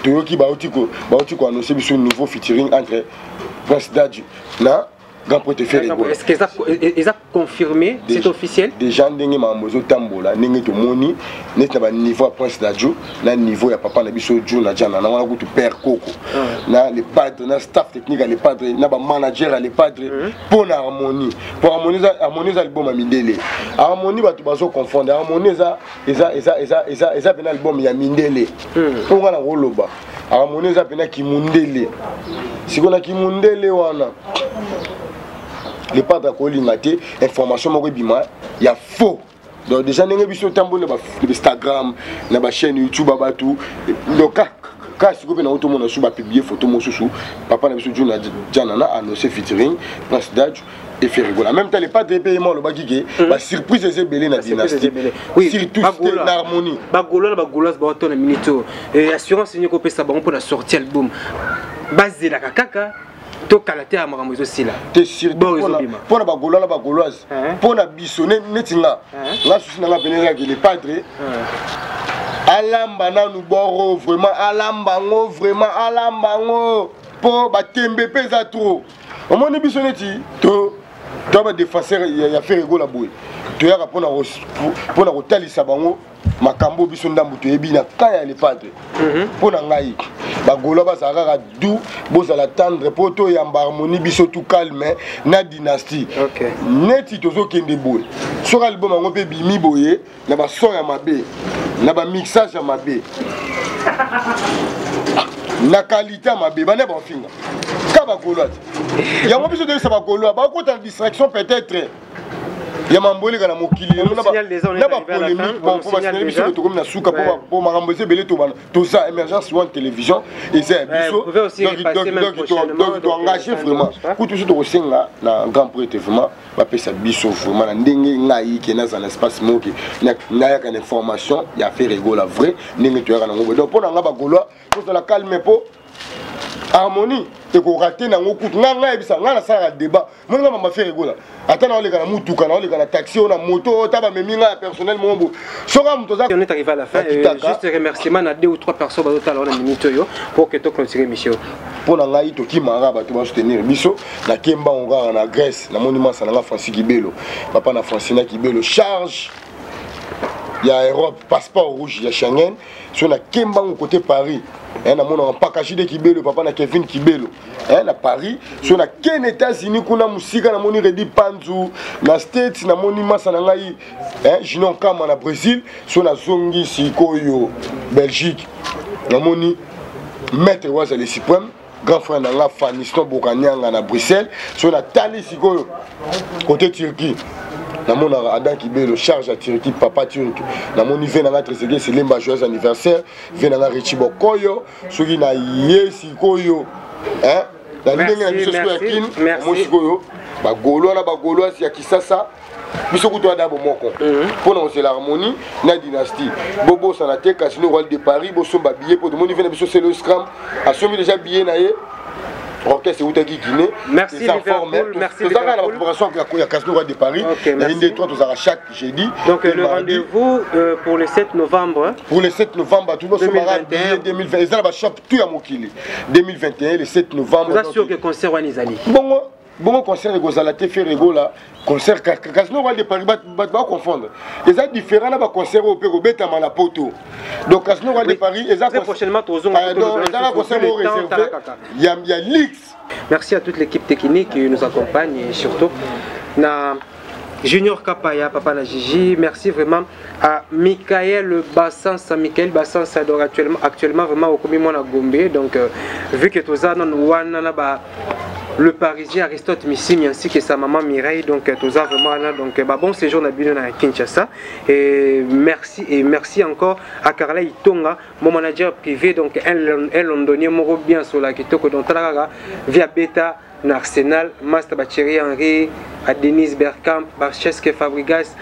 Speaker 1: Toyoki Baotiko, Baotiko a annoncé un nouveau featuring entre Prince Dadju, na grand prêtre fait rigola.
Speaker 2: Est-ce qu'ils ont confirmé, c'est officiel?
Speaker 1: Déjà ndenge mamozo tambola ndenge to moni net na niveau à Prince Dadju na niveau ya papa na biso Djou na Jana na wana ko to père Koko na les padres na staff technique les padres na ba manager les padres pour la harmonie pour harmoniser album à Mindele harmonie ba to bazo confondre harmonie eza pena album ya Mindele pour wana roloba harmonie eza pena Kimundele sikona Kimundele wana les padres kolinga te information moko bima ya faux donc déjà ndenge biso tambo na Instagram na ba chaîne YouTube abatu donc ka siko pe na auto mona su ba publier photo mosusu papa na biso Juna Jana na annoncé featuring Prince Dadju et fait rigoler en même temps les padres paiement le bagike ba surprise eze belé na dynastie
Speaker 2: oui
Speaker 1: surtout c'était l'harmonie
Speaker 2: ba gola ba to na minito et assurance ni ko pesa bango pour la sortie album basé la kaka to kalaté à makambo aussi là
Speaker 1: te sur pour la bagolola bagoloise pour la bisonné netinga la souci na la benera que les padres alamba na nous boro vraiment alambango pour ba tembe pesa trop au moins bisonné ti to ba défenseur ya fait rigola boy to ya pour na kotalisa bango makambo biso ndambu to ebina kaya les padres pour na ngai bagolo bazaka du bozala tendre poto ya harmonie biso tout calme na dynastie neti tozo kende boy sur album ngo pe bimi boye na ba son ya mabe na ba mixage ya mabe na qualité mabe bana ba finga ka bagolo ya ngo biso de sa bagolo ba ko ta distraction peut-être ya mamboli kana mokili na ba polémique bon pour signaler biso to comme na suka pour makambo belé to bana tout ça émergence one télévision et c'est biso donc engager vraiment pour tout to senga na grand prêtre vraiment ba pesa biso vraiment na ndenge ngai ke na dans l'espace moki na ya kana information ya fait rigola vrai ndenge to ya kana ngo donc pour na ba golo pour la calme po harmonie et qu'on rate na ngokutu nga ebisa nga na sala débat mon nga mama fait rigola atana ole kana mutuka na ole kana taxi na moto taba meminga personnel mombo soka mutoza
Speaker 2: on est arrivé à la fin juste remerciement à 2 ou 3 personnes ba tala na minute yo pour que to clôturer mission
Speaker 1: pour na ngai to kimanga ba to ba soutenir biso na kemba onga na Grèce na monument sana na Francis Kibelo papa na Francina Kibelo charge ya Europe passeport rouge ya Schengen sur na kemba côté Paris na mona en package de Kibelo papa na Kevin Kibelo na Paris sur na ken États-Unis kuna musika na moni Redi Panzu na States na moni masa na ngai Jinon Kama na Brésil sur na zongi sikoyo Belgique na moni maître Wazali Suprême grand frère na la Faniston Bokanyanga na Bruxelles sur na Tali sikoyo côté Turquie na mon Adam Kibelo charge à Turquie papa turc na mon niveau na notre c'est lemba joyeux anniversaire vient na Richi Bokoyo soki na yesi koyo na ndenge na biso ya kin mo sikoyo ba golo na ba golo ya kisasa biso kuto adabo moko pour na c'est l'harmonie na dynastie bobo sana te casino royal de Paris bo somba billet pour mon niveau na biso c'est le scrum a somi déjà billet na ye orchestre Outaki Guinée.
Speaker 2: Merci Liverpool, merci
Speaker 1: Liverpool. La collaboration avec la Casino Royal de Paris. Chaque jeudi.
Speaker 2: Donc le rendez-vous pour le 7 novembre.
Speaker 1: Pour le 7 novembre, tout le monde se 2020. Ils ont shop tout à Mokili. 2021, le 7 novembre.
Speaker 2: Vous assurez que le concert est Nizali.
Speaker 1: Bon concert Gozala te fait rigola concert Casino Royal de Paris va confondre. Ils ont différent là concert au Pérou beta na poto. Donc Casino Royal de Paris ils ont
Speaker 2: prochainement
Speaker 1: concert réservé. Il y a Lix.
Speaker 2: Merci à toute l'équipe technique qui nous accompagne et surtout na Junior Kapaya, Papa na Gigi, merci vraiment à Michael Bassansa, donc actuellement vraiment au commun à Gombe, donc vu que tout ça le Parisien Aristote Missimi ainsi que sa maman Mireille, donc tout ça vraiment là, donc bon séjour à Kinshasa et merci encore à Carla Itonga, mon manager privé, donc un londonien moro bien sur la Kitoko donc via Beta Arsenal, Master Thierry Henry, à Denise Bergkamp, Cheske Fabregas,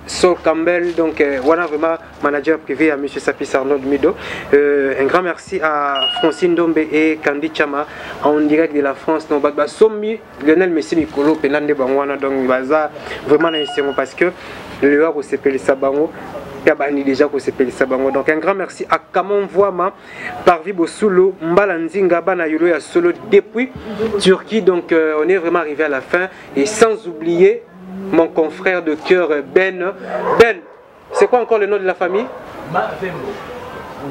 Speaker 2: Saul Campbell, donc voilà vraiment manager privé à M. Sapis Arnold Mido. Un grand merci à Francine Dombe et Candy Chama en direct de la France. Donc Sommi, Lionel Messi Mikolo, Penande Bangwana, donc vraiment parce que le Havre s'appelle Sabango. Yabani déjà que c'est Pélissabango. Donc un grand merci à Kamon Voama, Parvi Bosolo, Mbalandinga, Bana Yolo ya Solo depuis Turquie. Donc on est vraiment arrivé à la fin. Et sans oublier mon confrère de cœur Ben. Ben, c'est quoi encore le nom de la famille?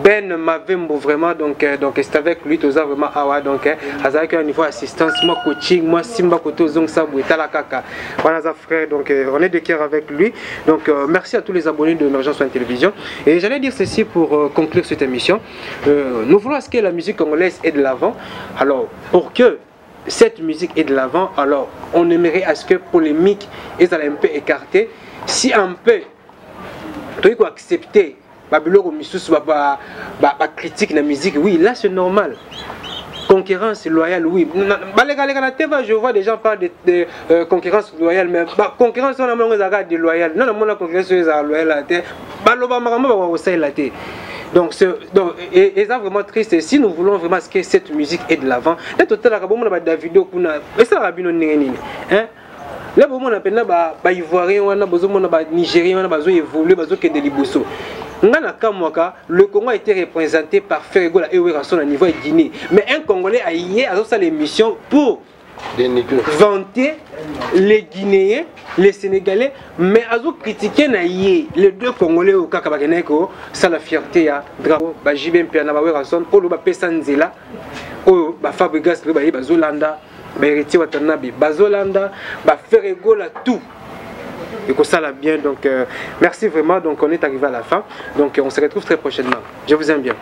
Speaker 2: Ben Mavembo, vraiment. Donc c'est avec lui, tous vraiment awa. Donc avec un niveau assistance, moi coaching, moi Simba Koto Zong Sabu et Talakaka. Voilà, frère. Donc on est de cœur avec lui. Donc merci à tous les abonnés de Emergence One Télévision. Et j'allais dire ceci pour conclure cette émission. Nous voulons à ce que la musique congolaise est de l'avant. Alors pour que cette musique est de l'avant, alors on aimerait à ce que polémique est un peu écartée. Si un peu, tu dois accepter. Critique la musique, oui, là c'est normal. Concurrence loyale, oui. Je vois des gens parler de concurrence loyale, mais concurrence on a de loyale. Non, la concurrence est loyale. Donc c'est vraiment triste. Si nous voulons vraiment que cette musique est de l'avant, là tout à l'heure, on a des vidéos qu'on a. Et ça, là, on a des Ivoiriens, on a des Nigériens, on a des évolués, on a des Liboso. Le Congo a été représenté par Ferregola et Ouerason à niveau de Guinée. Mais un Congolais a hier à l'émission pour vanter les Guinéens, les Sénégalais, mais à critiquer les deux Congolais au Kakabageneko, ça la fierté à Drago, Jibem Piana Ouerason, Oloba Pesanzela, Fabrigas, Bazolanda, Beriti Watanabe, Bazolanda, Ferregola, tout. Et que ça l'a bien, donc merci vraiment, donc on est arrivé à la fin, donc on se retrouve très prochainement. Je vous aime bien.